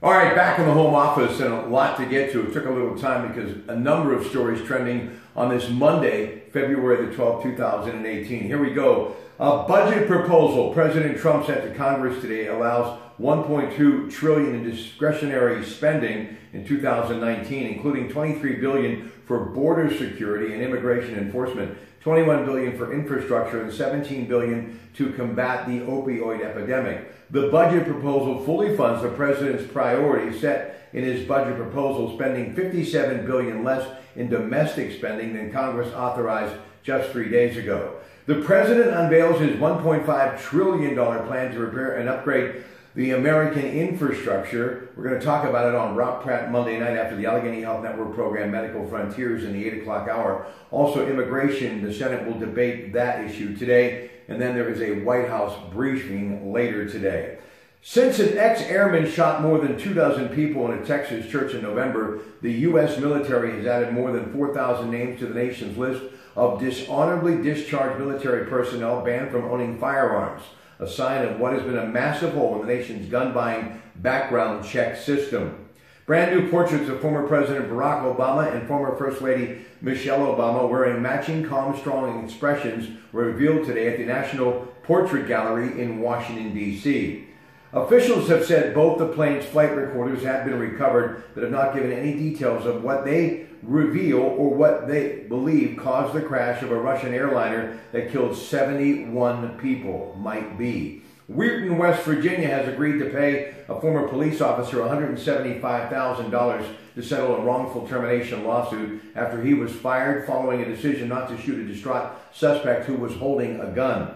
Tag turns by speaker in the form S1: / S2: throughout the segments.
S1: All right, back in the home office and a lot to get to. It took a little time because a number of stories trending on this Monday, February the 12th, 2018. Here we go. A budget proposal President Trump sent to Congress today allows $1.2 trillion in discretionary spending in 2019, including $23 billion for border security and immigration enforcement, $21 billion for infrastructure, and $17 billion to combat the opioid epidemic. The budget proposal fully funds the president's priorities set in his budget proposal, spending $57 billion less in domestic spending than Congress authorized just 3 days ago. The president unveils his $1.5 trillion plan to repair and upgrade the American infrastructure. We're going to talk about it on Pratte Monday night after the Allegheny Health Network program Medical Frontiers in the 8 o'clock hour. Also immigration, the Senate will debate that issue today. And then there is a White House briefing later today. Since an ex-airman shot more than 24 people in a Texas church in November, the U.S. military has added more than 4,000 names to the nation's list of dishonorably discharged military personnel banned from owning firearms, a sign of what has been a massive hole in the nation's gun-buying background check system. Brand new portraits of former President Barack Obama and former First Lady Michelle Obama wearing matching calm, strong expressions were revealed today at the National Portrait Gallery in Washington, D.C. Officials have said both the plane's flight recorders have been recovered, but have not given any details of what they reveal or what they believe caused the crash of a Russian airliner that killed 71 people. Might be. Weirton, West Virginia has agreed to pay a former police officer $175,000 to settle a wrongful termination lawsuit after he was fired following a decision not to shoot a distraught suspect who was holding a gun.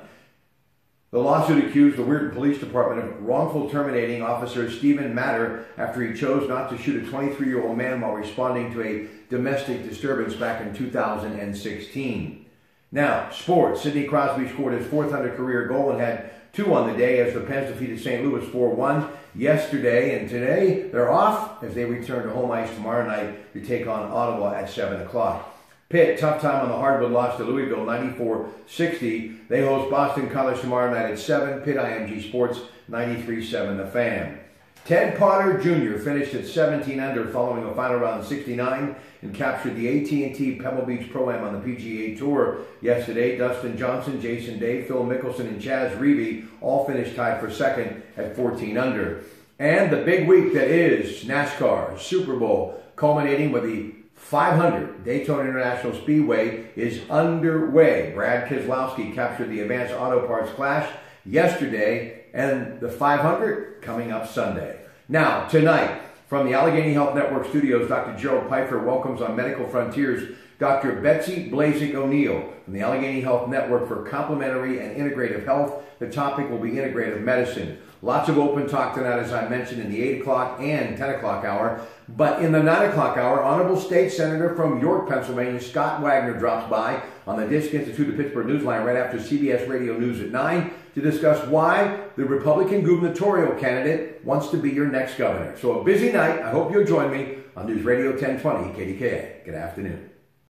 S1: The lawsuit accused the Weirton Police Department of wrongful terminating Officer Stephen Matter after he chose not to shoot a 23-year-old man while responding to a domestic disturbance back in 2016. Now, sports. Sidney Crosby scored his 400th career goal and had 2 on the day as the Pens defeated St. Louis 4-1 yesterday. And today they're off as they return to home ice tomorrow night to take on Ottawa at 7 o'clock. Pitt, tough time on the hardwood, lost to Louisville 94-60. They host Boston College tomorrow night at 7. Pitt IMG Sports 93.7 The Fan. Ted Potter Jr. finished at 17 under following a final round 69 and captured the AT&T Pebble Beach Pro-Am on the PGA Tour yesterday. Dustin Johnson, Jason Day, Phil Mickelson, and Chaz Reavie all finished tied for second at 14 under. And the big week that is NASCAR Super Bowl, culminating with the 500 Daytona International Speedway is underway. Brad Keselowski captured the Advanced Auto Parts Clash yesterday, and the 500 coming up Sunday. Now, tonight, from the Allegheny Health Network studios, Dr. Gerald Pfeiffer welcomes on Medical Frontiers Dr. Betsy Blazek O'Neill from the Allegheny Health Network for Complementary and Integrative Health. The topic will be integrative medicine. Lots of open talk tonight, as I mentioned, in the 8 o'clock and 10 o'clock hour. But in the 9 o'clock hour, Honorable State Senator from York, Pennsylvania, Scott Wagner, drops by on the Disk Institute of Pittsburgh Newsline right after CBS Radio News at 9 to discuss why the Republican gubernatorial candidate wants to be your next governor. So a busy night. I hope you'll join me on News Radio 1020 KDKA. Good afternoon.